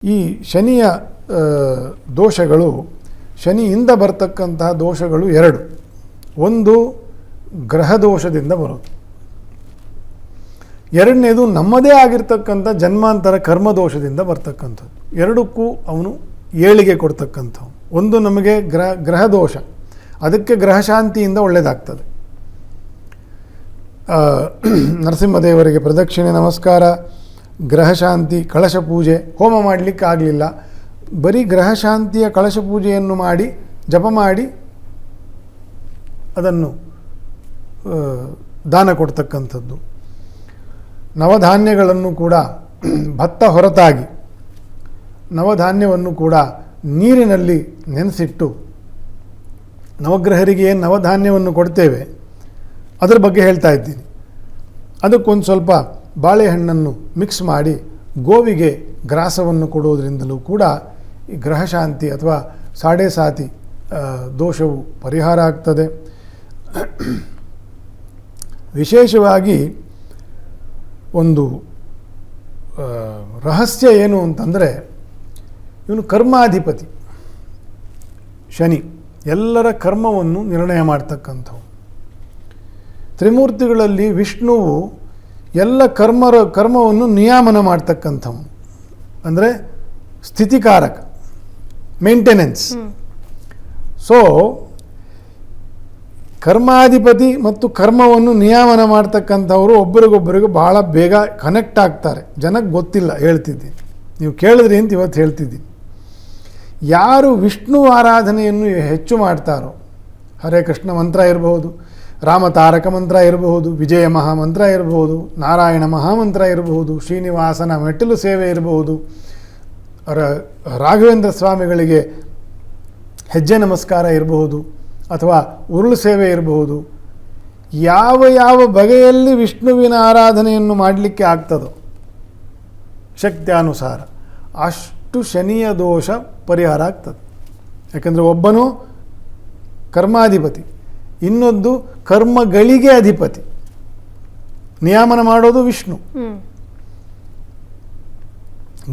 ಈ ಶನಿಯ ದೋಷಗಳು, ಶನಿಯಿಂದ ಬರ್ತಕ್ಕಂತಹ ದೋಷಗಳು ಎರಡು. ಒಂದು ಗ್ರಹ ದೋಷದಿಂದ ಬರೋದು, ಎರಡನೇದು ನಮ್ಮದೇ ಆಗಿರ್ತಕ್ಕಂಥ ಜನ್ಮಾಂತರ ಕರ್ಮದೋಷದಿಂದ ಬರ್ತಕ್ಕಂಥದ್ದು. ಎರಡಕ್ಕೂ ಅವನು ಏಳಿಗೆ ಕೊಡ್ತಕ್ಕಂಥವು. ಒಂದು ನಮಗೆ ಗ್ರಹ ದೋಷ, ಅದಕ್ಕೆ ಗ್ರಹಶಾಂತಿಯಿಂದ ಒಳ್ಳೆಯದಾಗ್ತದೆ. ನರಸಿಂಹದೇವರಿಗೆ ಪ್ರದಕ್ಷಿಣೆ ನಮಸ್ಕಾರ, ಗ್ರಹಶಾಂತಿ, ಕಳಶ ಪೂಜೆ, ಹೋಮ ಮಾಡಲಿಕ್ಕೆ ಆಗಲಿಲ್ಲ, ಬರೀ ಗ್ರಹಶಾಂತಿಯ ಕಳಶ ಪೂಜೆಯನ್ನು ಮಾಡಿ ಜಪ ಮಾಡಿ ಅದನ್ನು ದಾನ ಕೊಡ್ತಕ್ಕಂಥದ್ದು. ನವಧಾನ್ಯಗಳನ್ನು ಕೂಡ, ಭತ್ತ ಹೊರತಾಗಿ ನವಧಾನ್ಯವನ್ನು ಕೂಡ ನೀರಿನಲ್ಲಿ ನೆನೆಸಿಟ್ಟು, ನವಗ್ರಹರಿಗೆ ಏನು ನವಧಾನ್ಯವನ್ನು ಕೊಡ್ತೇವೆ ಅದರ ಬಗ್ಗೆ ಹೇಳ್ತಾ ಇದ್ದೀನಿ. ಅದಕ್ಕೊಂದು ಸ್ವಲ್ಪ ಬಾಳೆಹಣ್ಣನ್ನು ಮಿಕ್ಸ್ ಮಾಡಿ ಗೋವಿಗೆ ಗ್ರಾಸವನ್ನು ಕೊಡುವುದರಿಂದಲೂ ಕೂಡ ಈ ಗ್ರಹಶಾಂತಿ ಅಥವಾ ಸಾಡೆ ಸಾತಿ ದೋಷವು ಪರಿಹಾರ ಆಗ್ತದೆ. ವಿಶೇಷವಾಗಿ ಒಂದು ರಹಸ್ಯ ಏನು ಅಂತಂದರೆ, ಇವನು ಕರ್ಮಾಧಿಪತಿ ಶನಿ, ಎಲ್ಲರ ಕರ್ಮವನ್ನು ನಿರ್ಣಯ ಮಾಡ್ತಕ್ಕಂಥವು. ತ್ರಿಮೂರ್ತಿಗಳಲ್ಲಿ ವಿಷ್ಣುವು ಎಲ್ಲ ಕರ್ಮವನ್ನು ನಿಯಾಮನ ಮಾಡ್ತಕ್ಕಂಥವನು, ಅಂದರೆ ಸ್ಥಿತಿಕಾರಕ, ಮೇಂಟೆನೆನ್ಸ್. ಸೊ ಕರ್ಮಾಧಿಪತಿ ಮತ್ತು ಕರ್ಮವನ್ನು ನಿಯಾಮನ ಮಾಡ್ತಕ್ಕಂಥವರು ಒಬ್ಬರಿಗೊಬ್ಬರಿಗೆ ಭಾಳ ಬೇಗ ಕನೆಕ್ಟ್ ಆಗ್ತಾರೆ. ಜನಕ್ಕೆ ಗೊತ್ತಿಲ್ಲ, ಹೇಳ್ತಿದ್ದೀನಿ, ನೀವು ಕೇಳಿದ್ರಿ ಅಂತ ಇವತ್ತು ಹೇಳ್ತಿದ್ದೀನಿ. ಯಾರು ವಿಷ್ಣು ಆರಾಧನೆಯನ್ನು ಹೆಚ್ಚು ಮಾಡ್ತಾರೋ, ಹರೇ ಕೃಷ್ಣ ಮಂತ್ರ ಇರಬಹುದು, ರಾಮ ತಾರಕ ಮಂತ್ರ ಇರಬಹುದು, ವಿಜಯ ಮಹಾಮಂತ್ರ ಇರಬಹುದು, ನಾರಾಯಣ ಮಹಾಮಂತ್ರ ಇರಬಹುದು, ಶ್ರೀನಿವಾಸನ ಮೆಟ್ಟಿಲು ಸೇವೆ ಇರಬಹುದು, ರಾಘವೇಂದ್ರ ಸ್ವಾಮಿಗಳಿಗೆ ಹೆಜ್ಜೆ ನಮಸ್ಕಾರ ಇರಬಹುದು, ಅಥವಾ ಉರುಳು ಸೇವೆ ಇರಬಹುದು. ಯಾವ ಯಾವ ಬಗೆಯಲ್ಲಿ ವಿಷ್ಣುವಿನ ಆರಾಧನೆಯನ್ನು ಮಾಡಲಿಕ್ಕೆ ಆಗ್ತದೋ ಶಕ್ತ್ಯಾನುಸಾರ ಅಷ್ಟು ಶನಿಯ ದೋಷ ಪರಿಹಾರ ಆಗ್ತದೆ. ಯಾಕಂದರೆ ಒಬ್ಬನು ಕರ್ಮಾಧಿಪತಿ, ಇನ್ನೊಂದು ಕರ್ಮಗಳಿಗೆ ಅಧಿಪತಿ, ನಿಯಾಮನ ಮಾಡೋದು ವಿಷ್ಣು.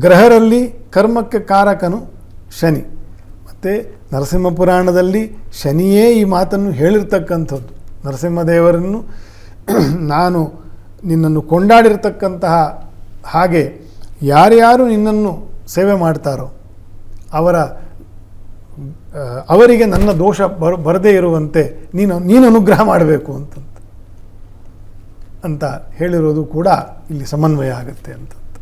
ಗ್ರಹರಲ್ಲಿ ಕರ್ಮಕ್ಕೆ ಕಾರಕನು ಶನಿ. ಮತ್ತು ನರಸಿಂಹ ಪುರಾಣದಲ್ಲಿ ಶನಿಯೇ ಈ ಮಾತನ್ನು ಹೇಳಿರ್ತಕ್ಕಂಥದ್ದು. ನರಸಿಂಹದೇವರನ್ನು ನಾನು ನಿನ್ನನ್ನು ಕೊಂಡಾಡಿರ್ತಕ್ಕಂತಹ ಹಾಗೆ ಯಾರ್ಯಾರು ನಿನ್ನನ್ನು ಸೇವೆ ಮಾಡ್ತಾರೋ ಅವರಿಗೆ ನನ್ನ ದೋಷ ಬರದೇ ಇರುವಂತೆ ನೀನು ಅನುಗ್ರಹ ಮಾಡಬೇಕು ಅಂತ ಹೇಳಿರೋದು ಕೂಡ ಇಲ್ಲಿ ಸಮನ್ವಯ ಆಗುತ್ತೆ ಅಂತ.